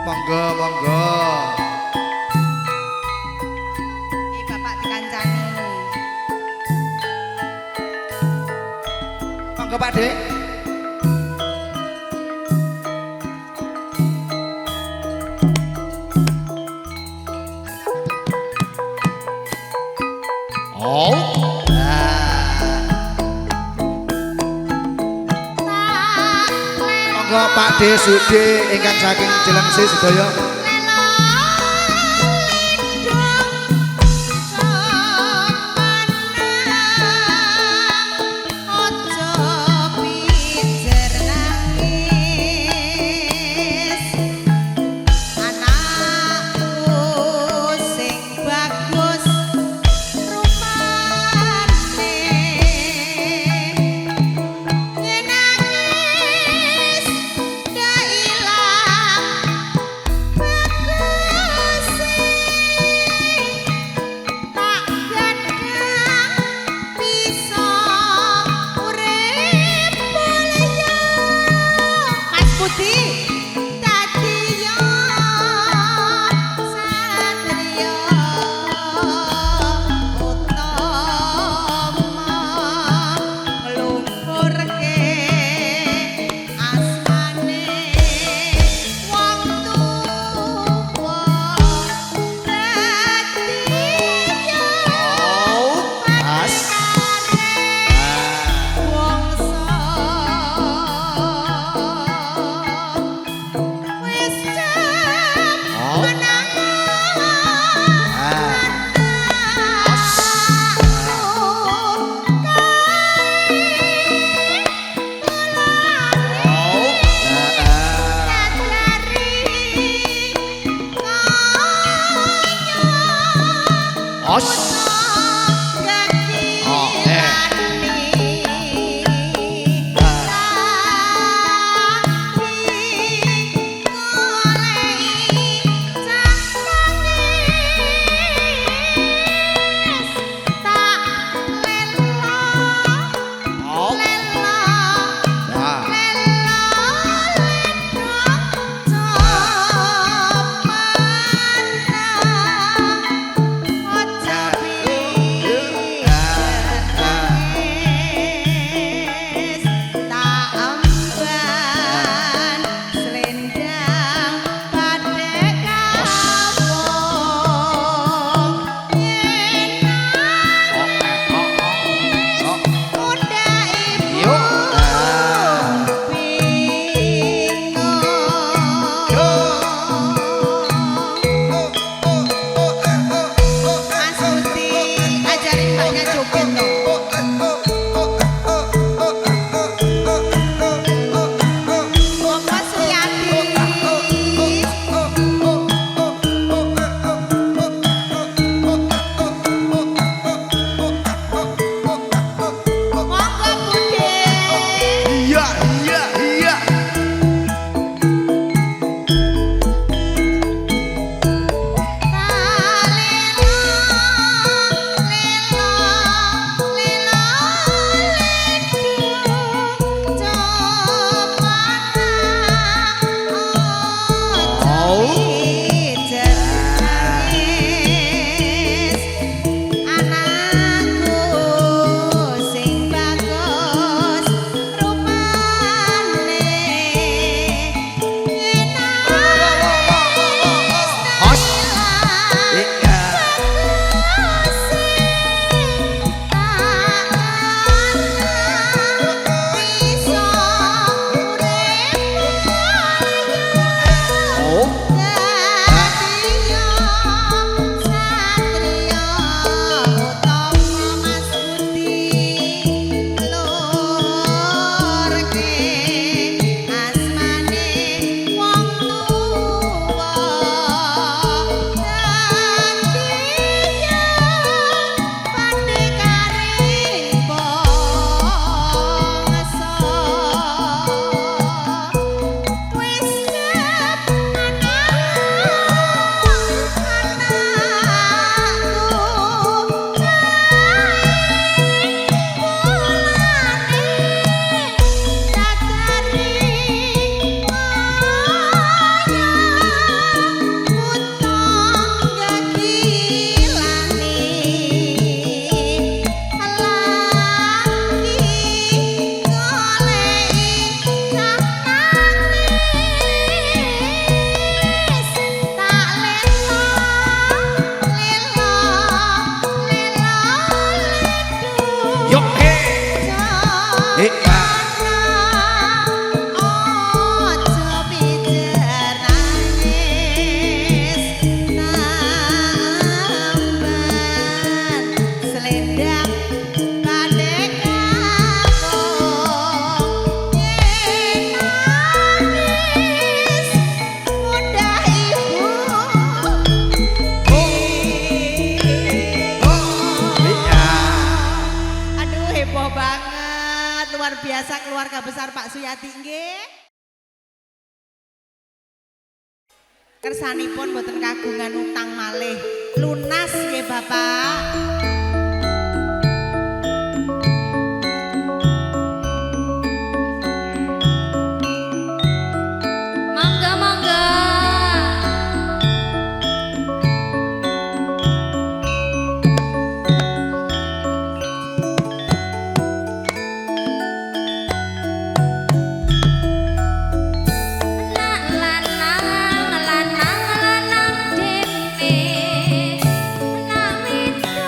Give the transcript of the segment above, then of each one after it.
Monggo, monggo. Iki Bapak dikancani. Monggo Pak Dik. Oh. Monggo Pak D Sudi ingkang saking Cilengsi sedaya. heboh banget, luar biasa keluarga besar Pak Suyati nggih. Kersanipun boten kagungan utang malih, lunas nggih Bapak. Mangga mangga. Lanang dene nak wito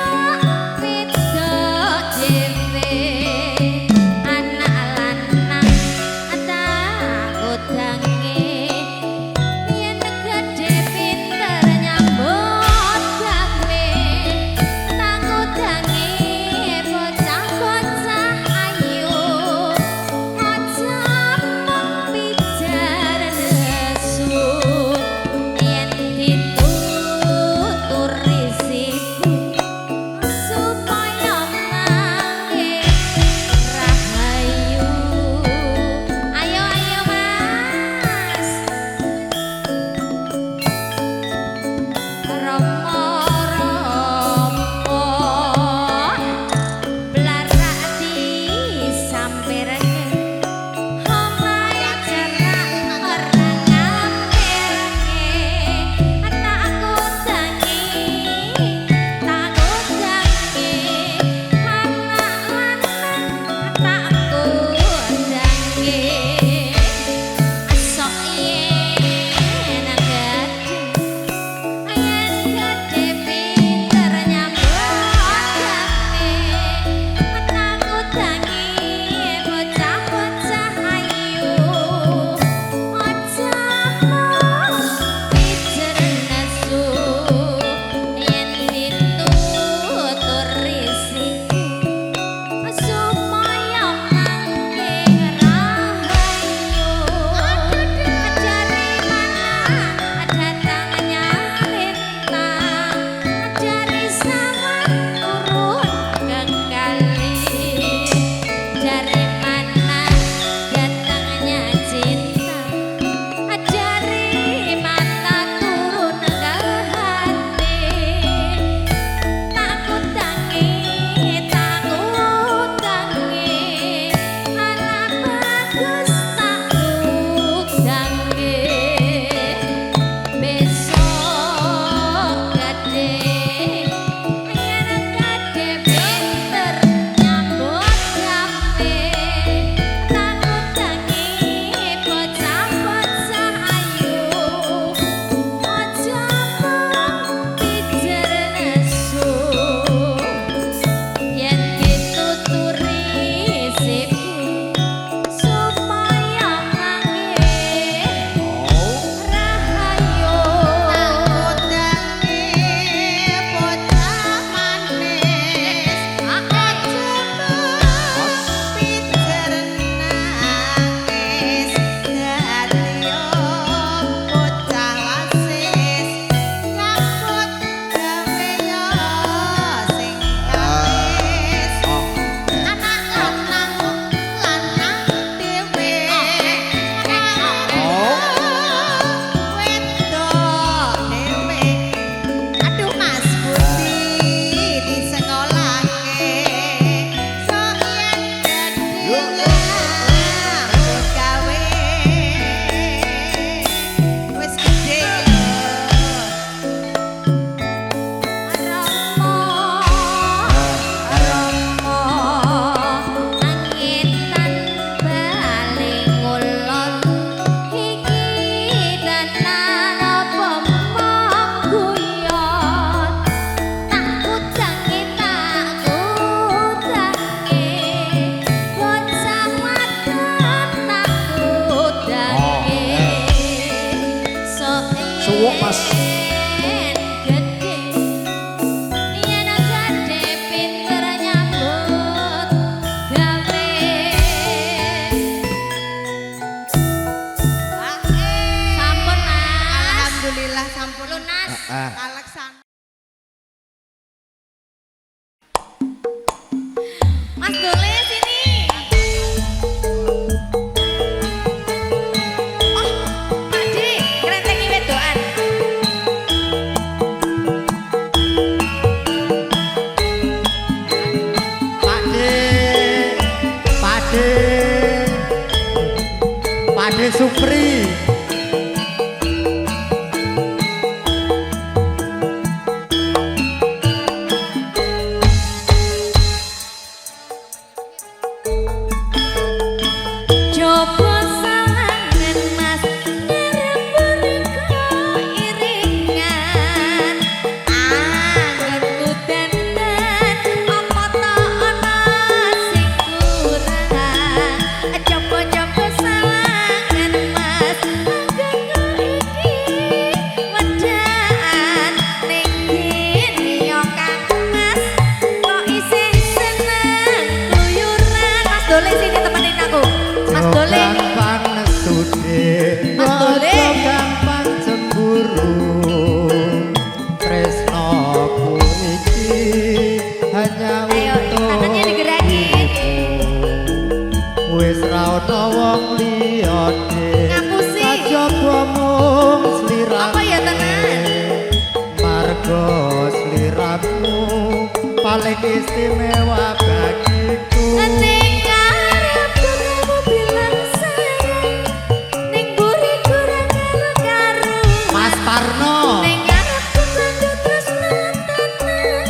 Mas Dole sini. Oh, Pak D, kerentengi wedoan. Pade Supri. Coba salangan mas ngarep-ngarep iringan angetku dandan apa ta ana sing kurang coba salangan mas angetku iki wedaan ning kene yo Kang Mas kok isih seneng kluyuran Mas Dole sini temenin aku Mas Dole. Gampang nesude, Mas Dole. gampang cemburu. Tresnoku iki hanya Ayo, untuk tangannya digerakin. wis ra ono wong liya Ngapusi. kajaba mung sliramu. Apa ya tenan? Margo sliramu paling istimewa bagiku. Ning ngarepku kamu bilang sayang ning buriku ra karo-karo. Mas Parno. Ning ngarepku kanggo tresno tenan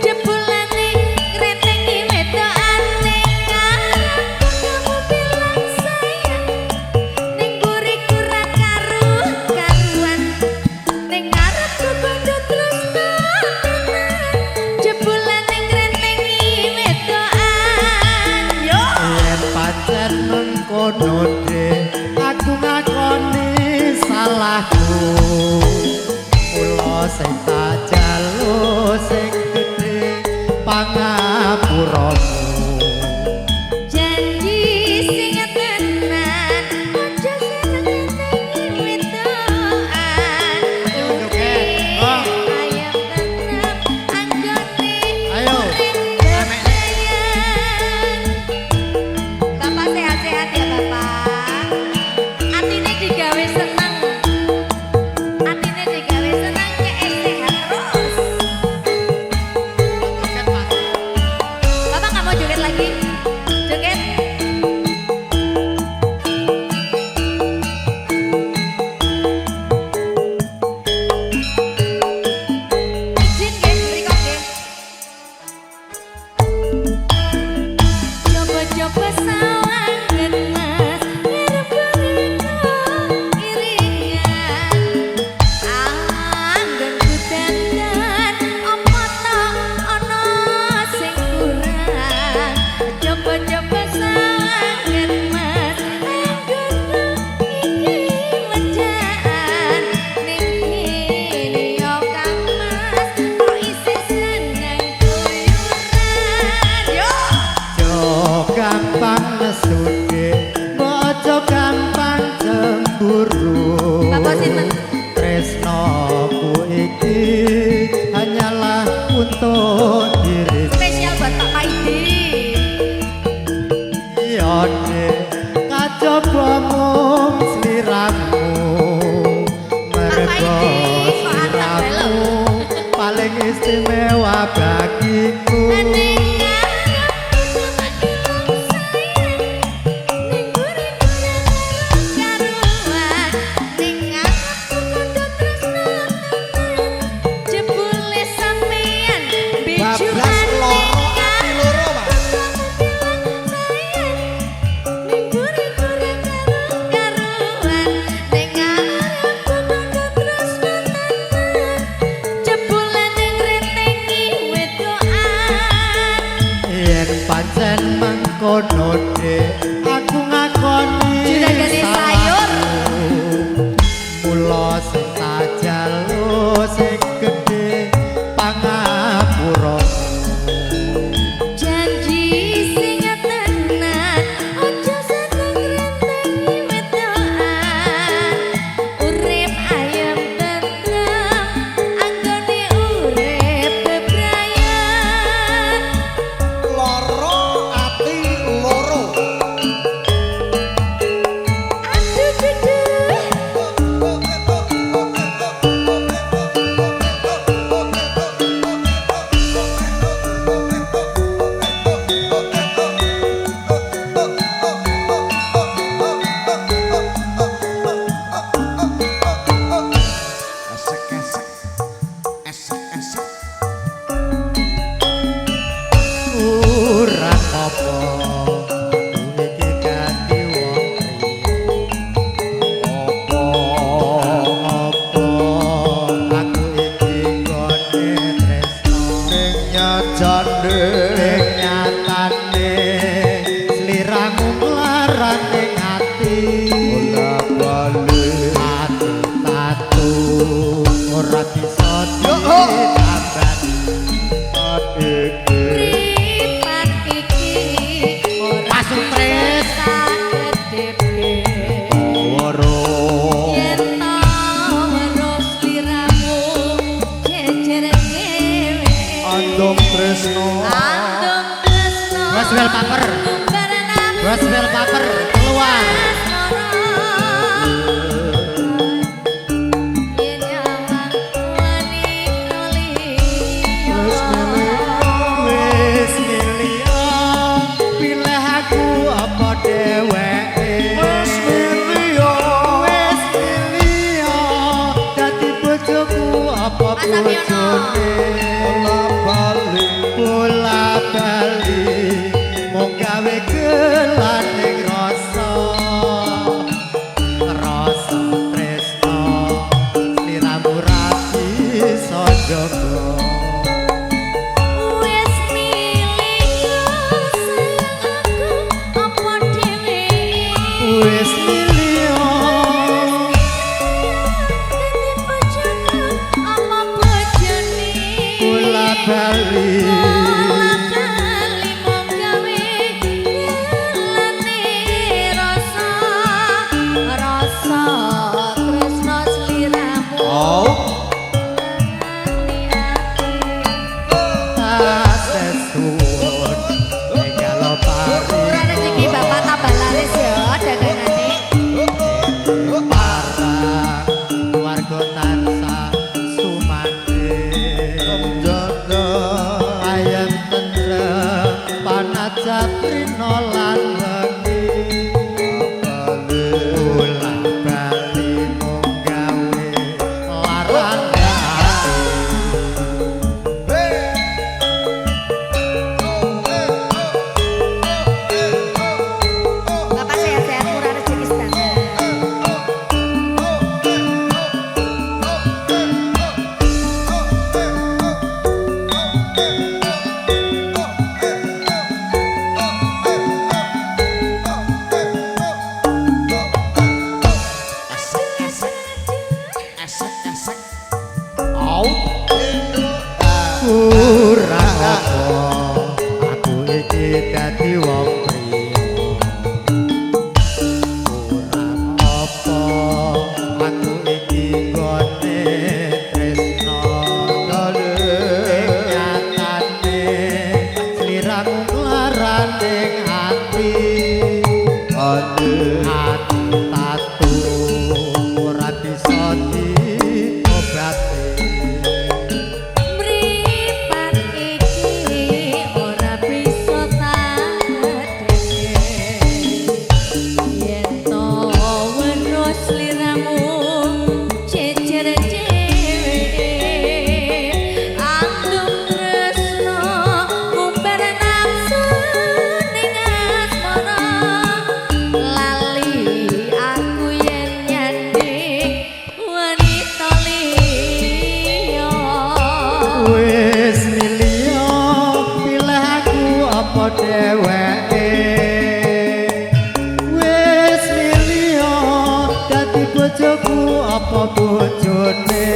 jebulane ngrentengi wedokan. Ning ngarepku kamu bilang sayang ning buriku ra karo-karuan. Ning ngarepku kanggo tresno tenan jebulane ngrentengi wedokan. Yo Yen pancen mengkono de aku ngakoni salahku. Mula sing tak jaluk sing gedhe pangapuramu. janji sing tenan aja seneng ngentengi wedokan. Joget. Oh. Ayam tetep anggone Ayo. urip bebrayan. Bapak sehat-sehat ya Bapak. Atine digawe seneng. Atine digawe seneng kayak sehat terus. Bapak nggak mau joget lagi? Joget. Izin nggih, mriko nggih. Coba-coba sawangan mas ngarep-ngarep iringan anggenku dandan apa ta ana sing kurang coba sawangan mas anggenku iki wedaan ning kene yo Kang Mas kok isih seneng kluyuran yo. Jo gampang nesude, ojo gampang cemburu. Bapak sinten? Tresnoku iki hanyalah untuk dirimu. Spesial buat Pak Maidi. Iya dek, kajaba mung sliramu. Mergo Maidi, kok antang sliramu paling istimewa bagiku. Ning ngarepku bilang sayang ning buriku ra karo-karuan. Ning ngarepku kanggo tresno tenan jebule sampeyan bejukan. Bablas loro ati loro, Pak. Ning buriku ra karo-karuan. Ning ngarepku kanggo tresno tenan jebulane ngrentengi wedokan. Yen pancen mengkono dek, aku ngakoni Juragane sayur. salahku. Mula sing tak jaluk sing gedhe pangapuramu. Janji sing tenan aja seneng ngrentengi wedokan. Urip ayem tentrem anggone urip bebrayan. Loro Bos wallpaper. Bos wallpaper keluar. Wis milio pilih aku apa dheweke. Wis milio dadi bojoku apa bojone. Bola bali mung gawe gelaning rasa tresno sliramu ra bisa jaga. Wis milio bola bali Saprino lan wengi bola bali mung gawe laran Bapak sehat-sehat murah rezeki sedang. kurang apa aku iki dadi wong priya. Kurang apa aku iki gone tresno nyatane sliramu klaraning ati ati tatu ora bisa diobati. Dheweke wis milio dadi bojoku apa bojone.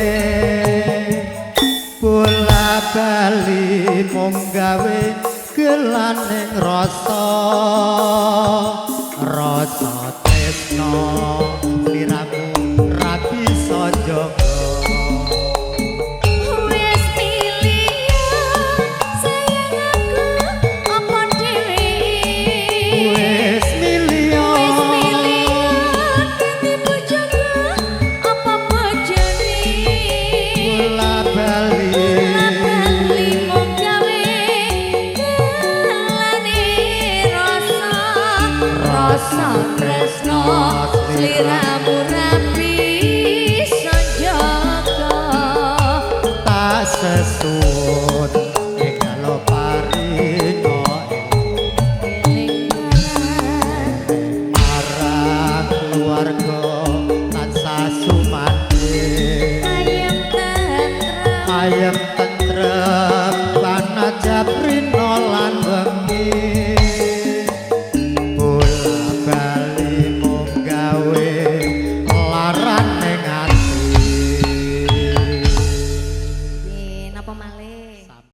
Bola bali mung gawe gelaning rasa tresno sliramu ra bisa jaga. Tresno sliramu